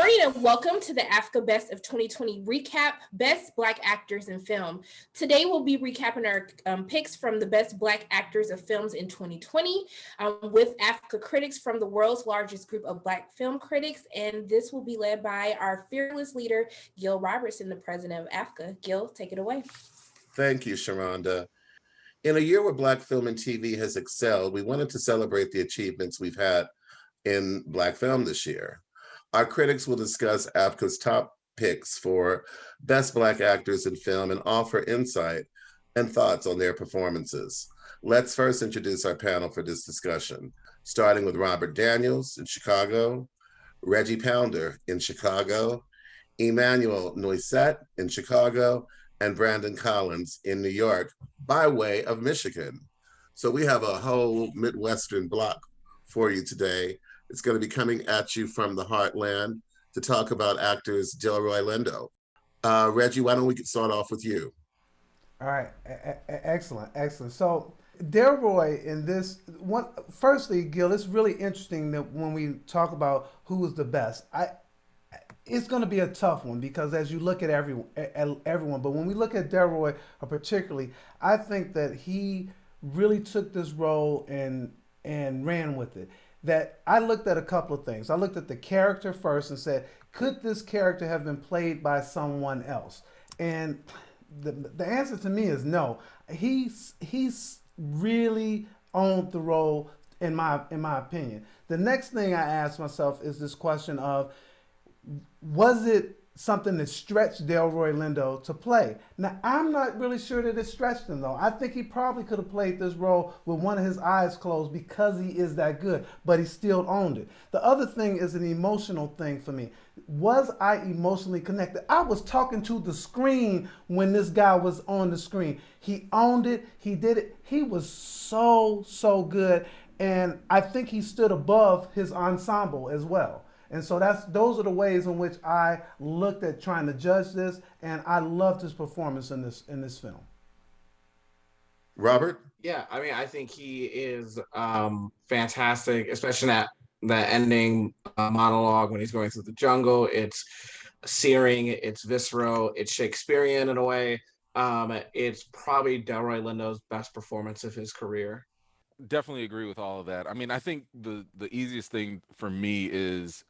morning and welcome to the AAFCA Best of 2020 recap, Best Black Actors in Film. Today we'll be recapping our picks from the Best Black Actors of Films in 2020 with AAFCA critics from the world's largest group of Black film critics, and this will be led by our fearless leader, Gil Robertson, the president of AAFCA. Gil, take it away. Thank you, Sharonda. In a year where Black film and TV has excelled, we wanted to celebrate the achievements we've had in Black film this year. Our critics will discuss AAFCA's top picks for Best Black Actors in Film and offer insight and thoughts on their performances. Let's first introduce our panel for this discussion, starting with Robert Daniels in Chicago, Reggie Pounder in Chicago, Emmanuel Noisette in Chicago, and Brandon Collins in New York by way of Michigan. So we have a whole Midwestern block for you today. It's going to be coming at you from the heartland to talk about actors Delroy Lindo. Reggie, why don't we start off with you? All right, excellent. So Delroy in this one, firstly, Gil, it's really interesting that when we talk about who is the best, it's going to be a tough one because as you look at everyone, but when we look at Delroy particularly, I think that he really took this role and ran with it. That I looked at a couple of things. I looked at the character first and said, could this character have been played by someone else? And the answer to me is no. He's really owned the role in my opinion. The next thing I asked myself is this question of, was it something that stretched Delroy Lindo to play? Now, I'm not really sure that it stretched him, though. I think he probably could have played this role with one of his eyes closed because he is that good, but he still owned it. The other thing is an emotional thing for me. Was I emotionally connected? I was talking to the screen when this guy was on the screen. He owned it. He did it. He was so good, and I think he stood above his ensemble as well. And so those are the ways in which I looked at trying to judge this, and I loved his performance in this film. Robert? Yeah, I mean, I think he is fantastic, especially that ending monologue when he's going through the jungle. It's searing, it's visceral, it's Shakespearean in a way. It's probably Delroy Lindo's best performance of his career. Definitely agree with all of that. I mean, I think the easiest thing for me is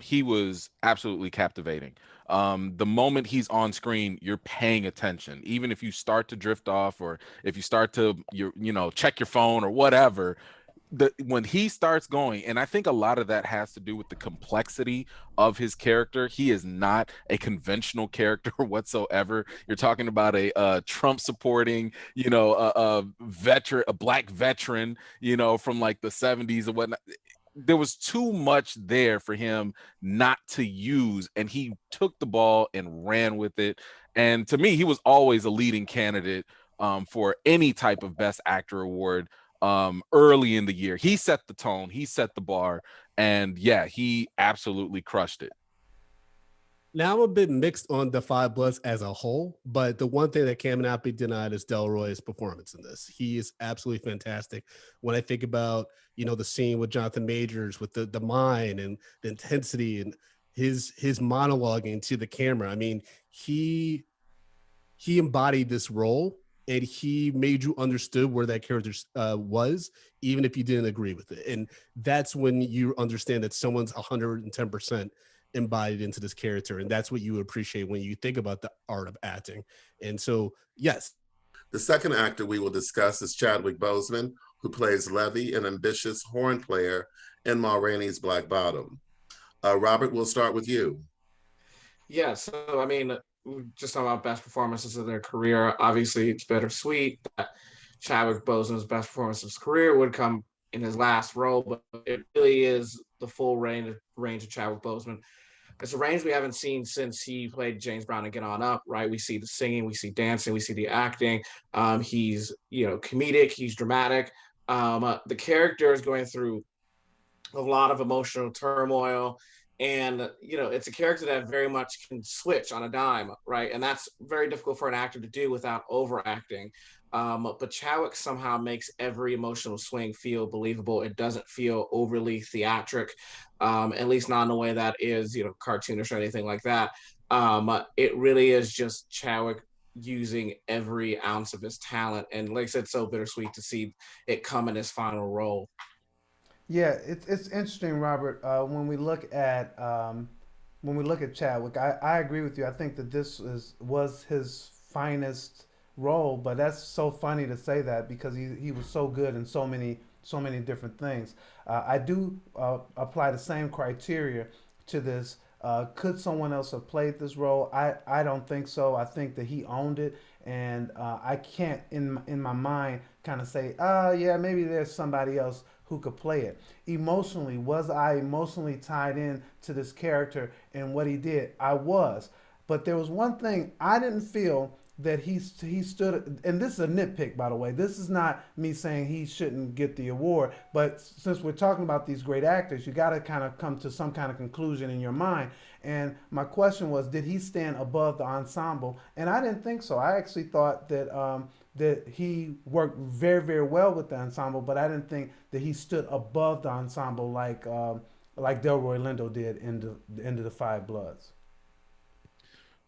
he was absolutely captivating. The moment he's on screen, you're paying attention. Even if you start to drift off or if you start to check your phone or whatever, when he starts going, and I think a lot of that has to do with the complexity of his character. He is not a conventional character whatsoever. You're talking about a Trump supporting, a veteran, a Black veteran, from like the 70s and whatnot. There was too much there for him not to use, and he took the ball and ran with it. And to me, he was always a leading candidate for any type of Best Actor award early in the year. He set the tone, he set the bar, and yeah, he absolutely crushed it. Now I'm a bit mixed on the Five Bloods as a whole, but the one thing that cannot be denied is Delroy's performance in this. He is absolutely fantastic. When I think about, the scene with Jonathan Majors with the mind and the intensity and his monologuing to the camera, I mean, he embodied this role and he made you understood where that character was, even if you didn't agree with it. And that's when you understand that someone's 110% embodied into this character, and that's what you appreciate when you think about the art of acting. And so, yes. The second actor we will discuss is Chadwick Boseman, who plays Levy, an ambitious horn player in Ma Rainey's Black Bottom. Robert, we'll start with you. Yeah, so I mean, just talking about best performances of their career, obviously it's bittersweet that Chadwick Boseman's best performance of his career would come in his last role, but it really is the full range of Chadwick Boseman. It's a range we haven't seen since he played James Brown in Get On Up, right? We see the singing, we see dancing, we see the acting. He's, comedic, he's dramatic. The character is going through a lot of emotional turmoil. And, it's a character that very much can switch on a dime, right? And that's very difficult for an actor to do without overacting. But Chadwick somehow makes every emotional swing feel believable. It doesn't feel overly theatric, at least not in a way that is, cartoonish or anything like that. It really is just Chadwick using every ounce of his talent. And like I said, so bittersweet to see it come in his final role. Yeah, it's interesting, Robert. When we look at Chadwick, I agree with you. I think that was his finest role, but that's so funny to say that because he was so good in so many different things. I do apply the same criteria to this. Could someone else have played this role? I don't think so. I think that he owned it, and I can't in my mind kind of say, yeah, maybe there's somebody else who could play it. Emotionally, was I emotionally tied in to this character and what he did? I was. But there was one thing I didn't feel that he stood, and this is a nitpick, by the way. This is not me saying he shouldn't get the award, but since we're talking about these great actors, you got to kind of come to some kind of conclusion in your mind. And my question was, did he stand above the ensemble? And I didn't think so. I actually thought that he worked very, very well with the ensemble, but I didn't think that he stood above the ensemble like Delroy Lindo did in the End of the Five Bloods.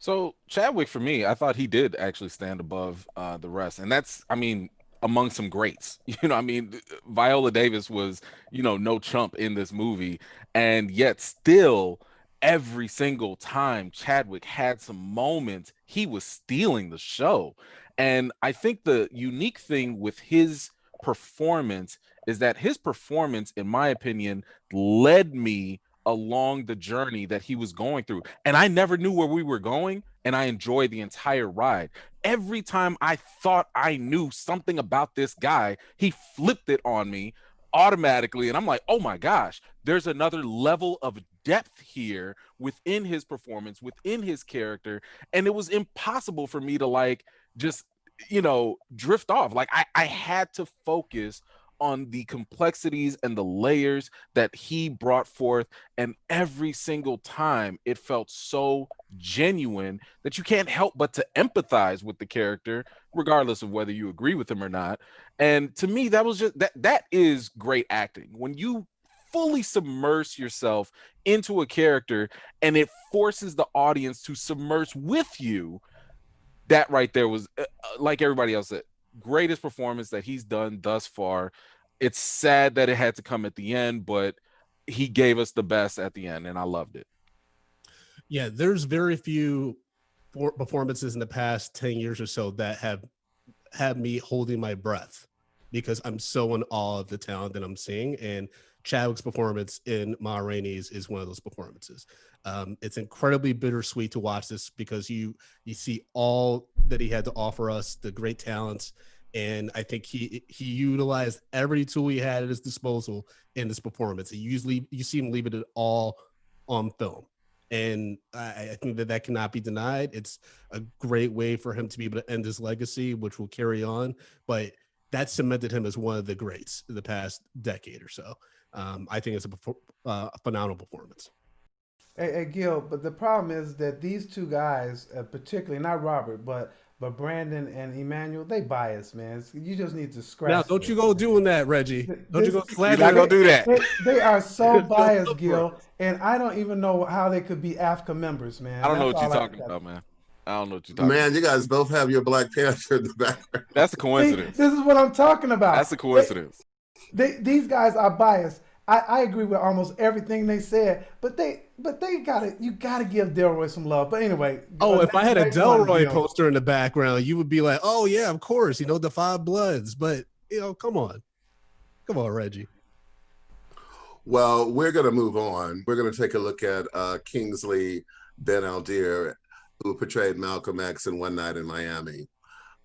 So Chadwick, for me, I thought he did actually stand above the rest, and that's, I mean, among some greats. I mean, Viola Davis was, no chump in this movie, and yet still, every single time Chadwick had some moments, he was stealing the show. And I think the unique thing with his performance is that his performance, in my opinion, led me along the journey that he was going through. And I never knew where we were going, and I enjoyed the entire ride. Every time I thought I knew something about this guy, he flipped it on me automatically. And I'm like, oh my gosh, there's another level of depth here within his performance, within his character. And it was impossible for me to just, drift off. Like I had to focus on the complexities and the layers that he brought forth. And every single time it felt so genuine that you can't help but to empathize with the character, regardless of whether you agree with him or not. And to me, that was just that is great acting. When you fully submerge yourself into a character and it forces the audience to submerge with you, that right there was, like everybody else said, greatest performance that he's done thus far. It's sad that it had to come at the end, but he gave us the best at the end, and I loved it. Yeah, there's very few performances in the past 10 years or so that have had me holding my breath because I'm so in awe of the talent that I'm seeing. And Chadwick's performance in Ma Rainey's is one of those performances. It's incredibly bittersweet to watch this because you see all that he had to offer us, the great talents, and I think he utilized every tool he had at his disposal in this performance. You see him leaving it all on film, and I think that cannot be denied. It's a great way for him to be able to end his legacy, which will carry on, but that cemented him as one of the greats in the past decade or so. I think it's a phenomenal performance. Hey, Gil, but the problem is that these two guys, particularly not Robert, but Brandon and Emmanuel, they bias, man. You just need to scratch. Now, don't you go doing that, Reggie. Don't you go You're not gonna do that. They are so biased, Gil, and I don't even know how they could be AAFCA members, man. I don't know what you're talking about, man. I don't know what you're talking about. Man, you guys both have your Black Panther in the background. That's a coincidence. See, this is what I'm talking about. That's a coincidence. These guys are biased. I agree with almost everything they said, but you gotta give Delroy some love. But anyway. If I had a Delroy poster in the background, you would be like, oh yeah, of course, the Five Bloods. But come on, Reggie. Well, we're gonna move on. We're gonna take a look at Kingsley Ben Aldea, who portrayed Malcolm X in One Night in Miami.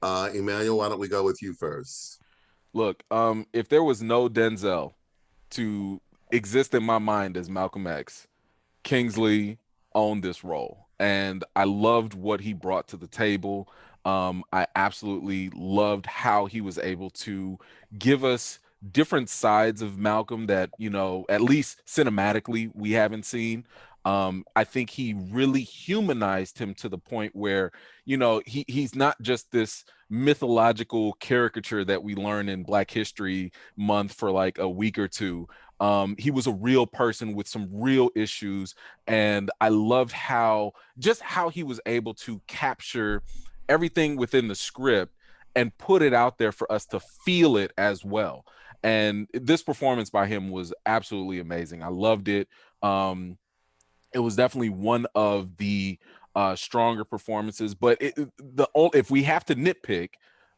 Emmanuel, why don't we go with you first? Look, if there was no Denzel to exist in my mind as Malcolm X, Kingsley owned this role, and I loved what he brought to the table. I absolutely loved how he was able to give us different sides of Malcolm that, at least cinematically we haven't seen. I think he really humanized him to the point where, you know, he's not just this mythological caricature that we learn in Black History Month for like a week or two. He was a real person with some real issues, and I loved how he was able to capture everything within the script and put it out there for us to feel it as well. And this performance by him was absolutely amazing. I loved it. It was definitely one of the stronger performances, but if we have to nitpick,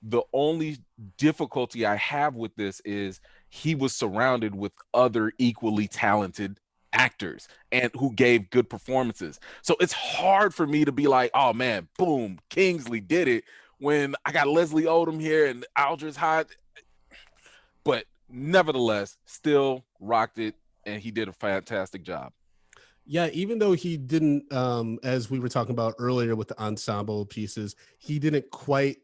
the only difficulty I have with this is he was surrounded with other equally talented actors and who gave good performances. So it's hard for me to be like, oh man, boom, Kingsley did it, when I got Leslie Odom here and Aldridge Hyde. But nevertheless, still rocked it, and he did a fantastic job. Yeah, even though he didn't, as we were talking about earlier with the ensemble pieces, he didn't quite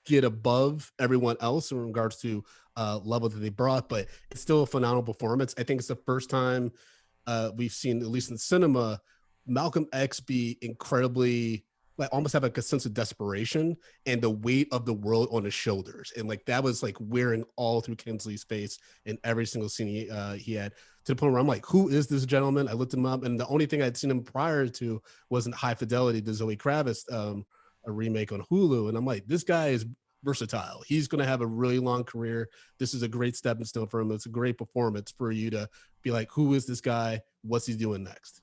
get above everyone else in regards to level that they brought, but it's still a phenomenal performance. I think it's the first time we've seen, at least in cinema, Malcolm X be incredibly, like, almost have like a sense of desperation and the weight of the world on his shoulders. And like, that was like wearing all through Kingsley's face in every single scene he had, to the point where I'm like, who is this gentleman? I looked him up, and the only thing I'd seen him prior to wasn't High Fidelity, the Zoe Kravitz a remake on Hulu. And I'm like, this guy is versatile. He's going to have a really long career. This is a great stepping stone for him. It's a great performance for you to be like, who is this guy? What's he doing next?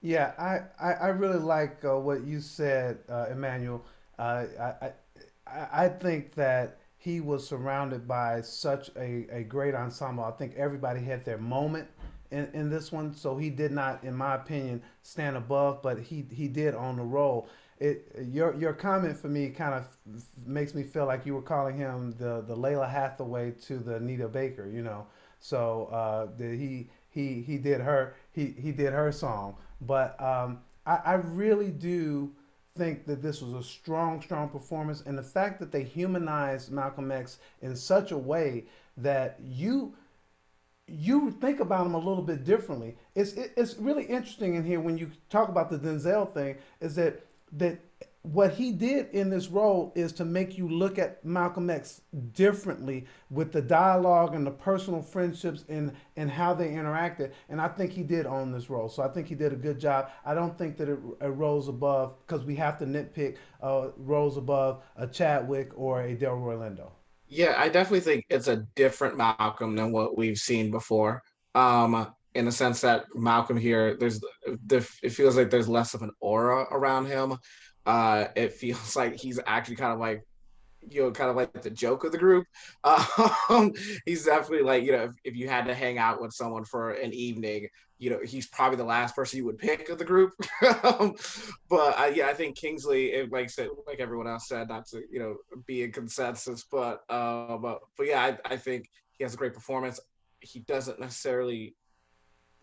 Yeah, I really like what you said, Emmanuel. I think that he was surrounded by such a great ensemble. I think everybody had their moment in this one, so he did not, in my opinion, stand above, but he did own the role. Your comment for me kind of makes me feel like you were calling him the Layla Hathaway to the Anita Baker, you know. So he did her song, but I really do think that this was a strong performance, and the fact that they humanized Malcolm X in such a way that you think about him a little bit differently. It's really interesting in here when you talk about the Denzel thing, is that what he did in this role is to make you look at Malcolm X differently, with the dialogue and the personal friendships and how they interacted. And I think he did own this role. So I think he did a good job. I don't think that it rose above, because we have to nitpick, rose above a Chadwick or a Delroy Lindo. Yeah, I definitely think it's a different Malcolm than what we've seen before. In the sense that Malcolm here, it feels like there's less of an aura around him. It feels like he's actually kind of like, kind of like the joke of the group. He's definitely like, if you had to hang out with someone for an evening, he's probably the last person you would pick of the group. But I think Kingsley, like I said, like everyone else said, not to be in consensus, but yeah, I think he has a great performance. He doesn't necessarily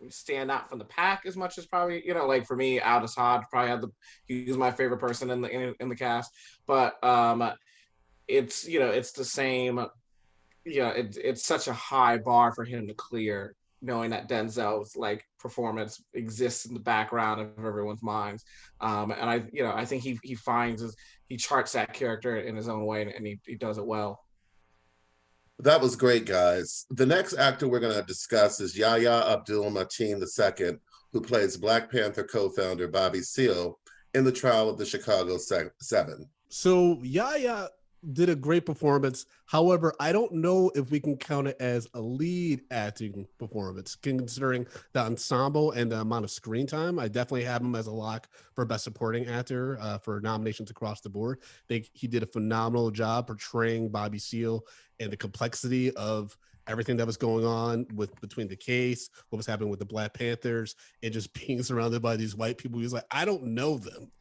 stand out from the pack as much as probably, like for me, Aldous Hodge probably he was my favorite person in the cast, but it's it's the same. It's such a high bar for him to clear, knowing that Denzel's like performance exists in the background of everyone's minds. And I think he charts that character in his own way, and he does it well. That was great, guys. The next actor we're going to discuss is Yaya Abdul Mateen II, who plays Black Panther co-founder Bobby Seale in the trial of the Chicago Seven. So Yaya did a great performance. However, I don't know if we can count it as a lead acting performance, considering the ensemble and the amount of screen time. I definitely have him as a lock for Best Supporting Actor for nominations across the board. I think he did a phenomenal job portraying Bobby Seale and the complexity of everything that was going on between the case, what was happening with the Black Panthers, and just being surrounded by these white people. He was like, I don't know them.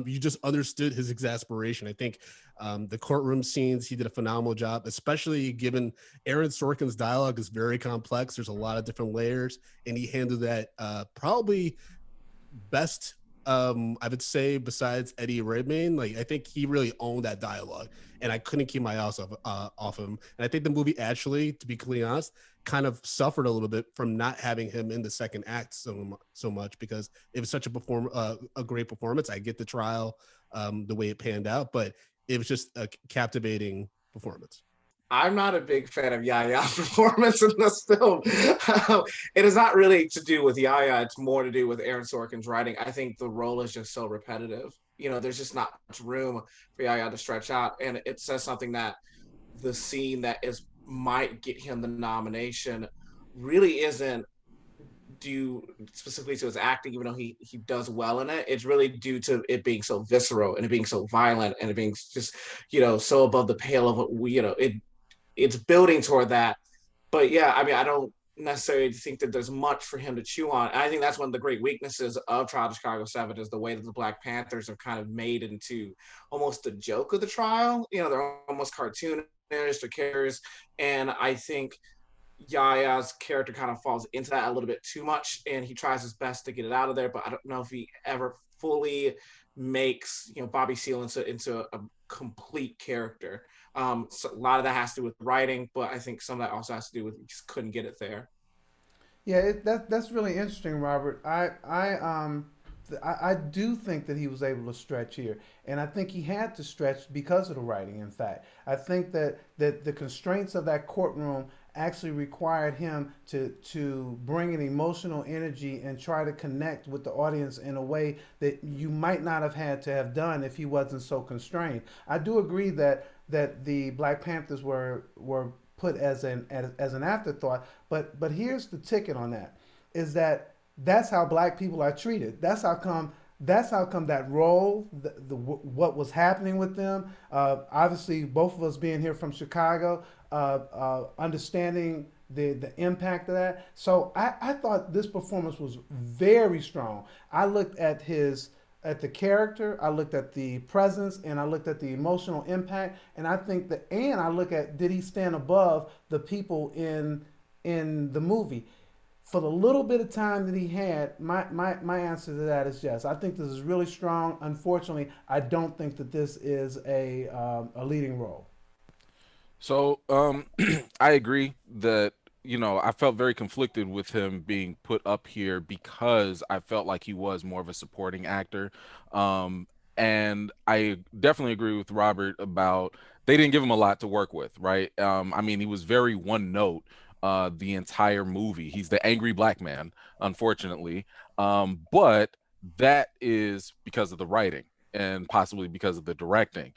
You just understood his exasperation. I think the courtroom scenes, he did a phenomenal job, especially given Aaron Sorkin's dialogue is very complex. There's a lot of different layers, and he handled that probably best I would say besides Eddie Redmayne, like I think he really owned that dialogue, and I couldn't keep my eyes off him. And I think the movie actually, to be completely honest, kind of suffered a little bit from not having him in the second act so much, because it was such a great performance. I get the trial, the way it panned out, but it was just a captivating performance. I'm not a big fan of Yaya's performance in this film. It is not really to do with Yaya. It's more to do with Aaron Sorkin's writing. I think the role is just so repetitive. You know, there's just not much room for Yaya to stretch out. And it says something that the scene that might get him the nomination really isn't due specifically to his acting, even though he does well in it. It's really due to it being so visceral and it being so violent and it being just, so above the pale of what we, it's building toward that. But yeah, I mean, I don't necessarily think that there's much for him to chew on. And I think that's one of the great weaknesses of Trial of Chicago 7 is the way that the Black Panthers are kind of made into almost the joke of the trial. They're almost cartoonish, they're characters. And I think Yaya's character kind of falls into that a little bit too much, and he tries his best to get it out of there, but I don't know if he ever fully makes Bobby Seale into a complete character. So a lot of that has to do with writing, but I think some of that also has to do with he just couldn't get it there. Yeah, that's really interesting, Robert. I do think that he was able to stretch here, and I think he had to stretch because of the writing. In fact, I think that the constraints of that courtroom actually required him to bring an emotional energy and try to connect with the audience in a way that you might not have had to have done if he wasn't so constrained. I do agree that the Black Panthers were put as an afterthought, but here's the ticket on that, is that's how Black people are treated. That's how come that role, what was happening with them. Obviously, both of us being here from Chicago, understanding the impact of that. So I thought this performance was very strong. I looked at the character, I looked at the presence, and I looked at the emotional impact, and I look at, did he stand above the people in the movie? For the little bit of time that he had, my answer to that is yes. I think this is really strong. Unfortunately, I don't think that this is a leading role. So I agree that, I felt very conflicted with him being put up here because I felt like he was more of a supporting actor. And I definitely agree with Robert about they didn't give him a lot to work with, right? I mean, he was very one note the entire movie. He's the angry Black man, unfortunately. But that is because of the writing and possibly because of the directing.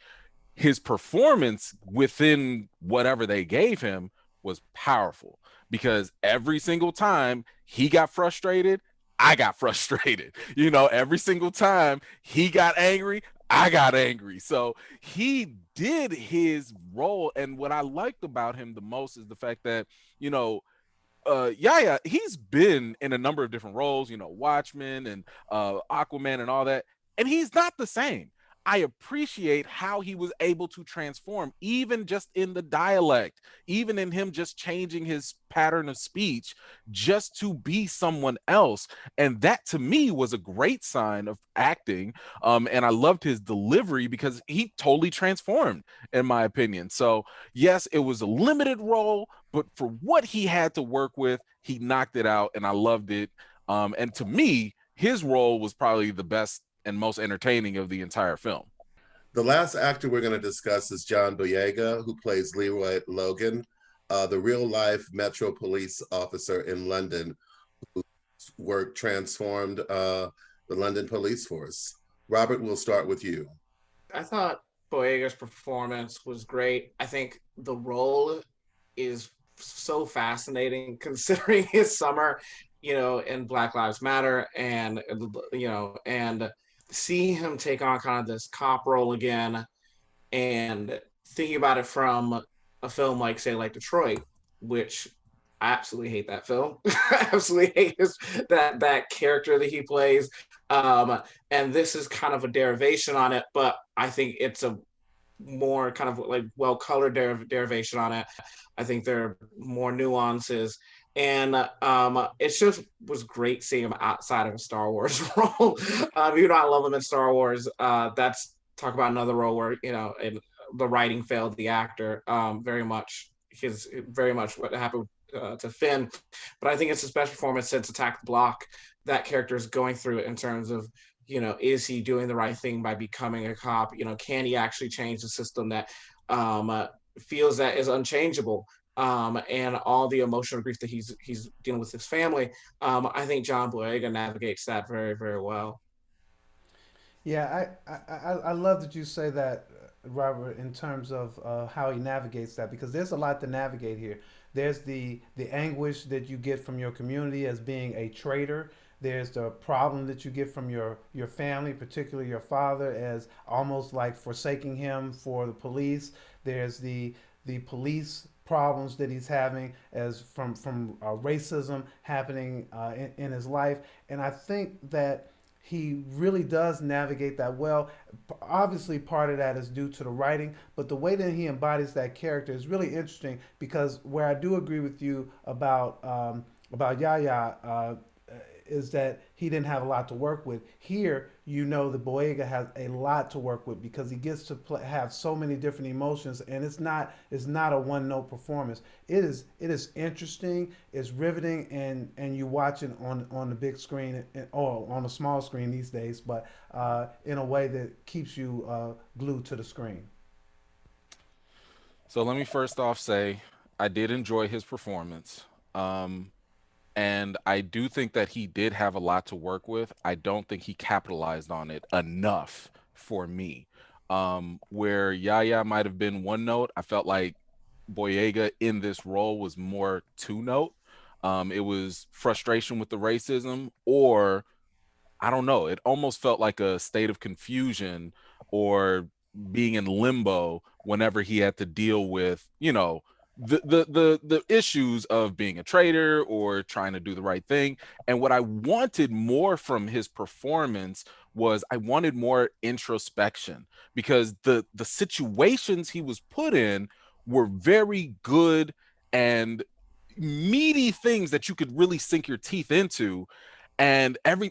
His performance within whatever they gave him was powerful because every single time he got frustrated, I got frustrated. Every single time he got angry, I got angry. So he did his role. And what I liked about him the most is the fact that, Yaya, he's been in a number of different roles, Watchmen and Aquaman and all that. And he's not the same. I appreciate how he was able to transform, even just in the dialect, even in him just changing his pattern of speech just to be someone else. And that to me was a great sign of acting. And I loved his delivery because he totally transformed, in my opinion. So yes, it was a limited role, but for what he had to work with, he knocked it out and I loved it. And to me, his role was probably the best and most entertaining of the entire film. The last actor we're going to discuss is John Boyega, who plays Leroy Logan, the real-life Metro Police officer in London, whose work transformed the London police force. Robert, we'll start with you. I thought Boyega's performance was great. I think the role is so fascinating considering his summer, in Black Lives Matter and see him take on kind of this cop role again and thinking about it from a film like Detroit, which I absolutely hate that film. I absolutely hate that character that he plays. And this is kind of a derivation on it, but I think it's a more kind of like well-colored derivation on it. I think there are more nuances. And it just was great seeing him outside of a Star Wars role. Even though I love him in Star Wars, that's talk about another role where, and the writing failed the actor very much what happened to Finn. But I think it's his best performance since Attack the Block. That character is going through it in terms of, is he doing the right thing by becoming a cop? Can he actually change the system that feels that is unchangeable? And all the emotional grief that he's dealing with his family. I think John Boyega navigates that very, very well. Yeah, I love that you say that, Robert, in terms of how he navigates that, because there's a lot to navigate here. There's the anguish that you get from your community as being a traitor. There's the problem that you get from your family, particularly your father, as almost like forsaking him for the police. There's the police problems that he's having as from racism happening in his life, and I think that he really does navigate that well. Obviously, part of that is due to the writing, but the way that he embodies that character is really interesting, because where I do agree with you about Yaya, is that he didn't have a lot to work with. Here, the Boyega has a lot to work with, because he gets to have so many different emotions, and it's not a one note performance. It is interesting, it's riveting, and you watch it on the big screen or on the small screen these days, but in a way that keeps you glued to the screen. So let me first off say I did enjoy his performance. And I do think that he did have a lot to work with. I don't think he capitalized on it enough for me. Where Yaya might have been one note, I felt like Boyega in this role was more two note. It was frustration with the racism, or I don't know, it almost felt like a state of confusion or being in limbo whenever he had to deal with, the issues of being a traitor or trying to do the right thing. And what I wanted more from his performance was I wanted more introspection, because the situations he was put in were very good and meaty things that you could really sink your teeth into. And every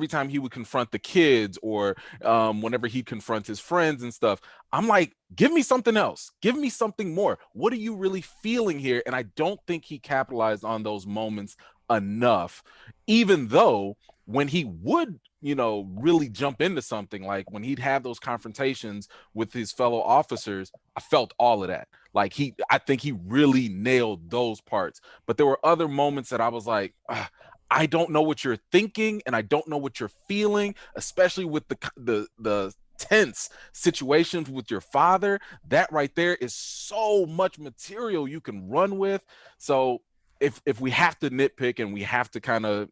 time he would confront the kids, or whenever he confronts his friends and stuff, I'm like, give me something else, give me something more. What are you really feeling here? And I don't think he capitalized on those moments enough, even though when he would really jump into something, like when he'd have those confrontations with his fellow officers, I felt all of that. Like I think he really nailed those parts. But there were other moments that I was like, I don't know what you're thinking, and I don't know what you're feeling, especially with the tense situations with your father. That right there is so much material you can run with. So if we have to nitpick and we have to kind of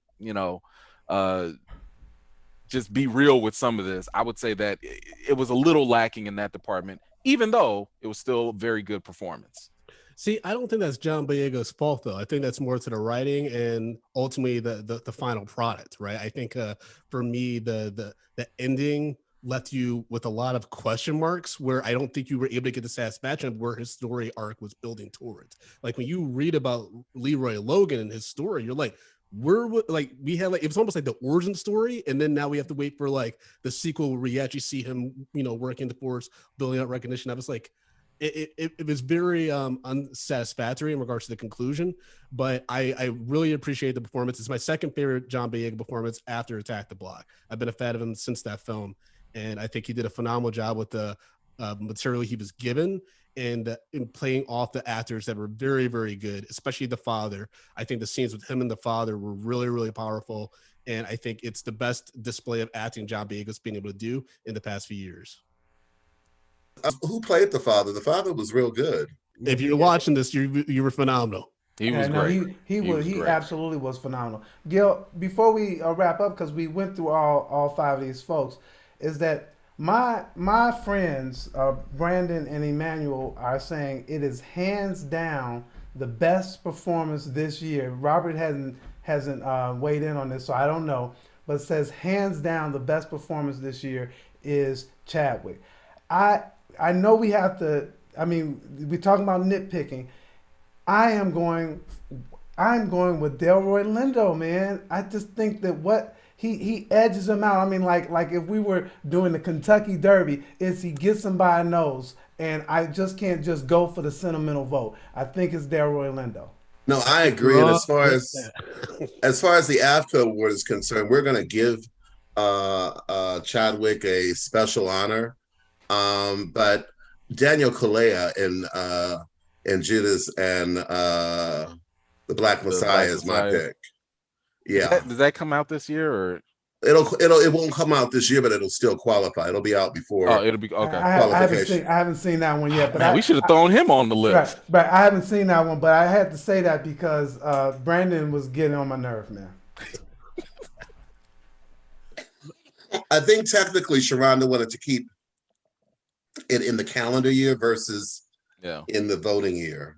just be real with some of this, I would say that it was a little lacking in that department, even though it was still a very good performance. See, I don't think that's John Boyega's fault, though. I think that's more to the writing and ultimately the final product, right? I think for me, the ending left you with a lot of question marks, where I don't think you were able to get the satisfaction of where his story arc was building towards. Like when you read about Leroy Logan and his story, you're like, we have it was almost like the origin story, and then now we have to wait for like the sequel where we actually see him, working the force, building up recognition. I was like, it was very unsatisfactory in regards to the conclusion, but I really appreciate the performance. It's my second favorite John Boyega performance after Attack the Block. I've been a fan of him since that film, and I think he did a phenomenal job with the material he was given, and in playing off the actors that were very, very good, especially the father. I think the scenes with him and the father were really, really powerful, and I think it's the best display of acting John Boyega's been able to do in the past few years. Who played the father? The father was real good. If you're watching this, you were phenomenal. He was great. He absolutely was phenomenal. Gil, before we wrap up, because we went through all five of these folks, is that my friends Brandon and Emmanuel are saying it is hands down the best performance this year. Robert hasn't weighed in on this, so I don't know, but it says hands down the best performance this year is Chadwick. I know we have to. I mean, we're talking about nitpicking. I'm going with Delroy Lindo, man. I just think that what he edges him out. I mean, like if we were doing the Kentucky Derby, is he gets him by a nose, and I just can't just go for the sentimental vote. I think it's Delroy Lindo. No, I agree. And as far as the AAFCA award is concerned, we're going to give Chadwick a special honor. But Daniel Kaluuya in Judas and the Black Messiah is my pick. Yeah. Does that come out this year, or it won't come out this year, but it'll still qualify. It'll be out before. Oh, it'll be okay. I haven't seen that one yet, but Man, we should have thrown him on the list. Right, but I haven't seen that one. But I had to say that because Brandon was getting on my nerve, man. I think technically Sharonda wanted to keep it in the calendar year versus in the voting year.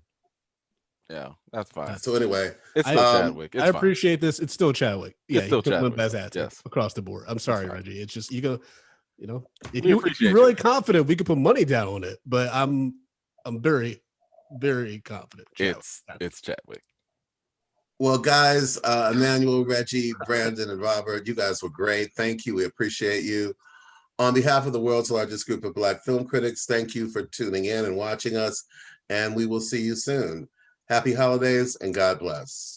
Yeah, that's fine. So anyway, it's still Chadwick. It's I appreciate this. It's still Chadwick. Yeah, it's still Chadwick. Best actor Yes. across the board. I'm sorry, Reggie. It's just if We you're appreciate really confident, we could put money down on it. But I'm very, very confident. It's Chadwick. Well, guys, Emmanuel, Reggie, Brandon, and Robert, you guys were great. Thank you. We appreciate you. On behalf of the world's largest group of Black film critics, thank you for tuning in and watching us, and we will see you soon. Happy holidays and God bless.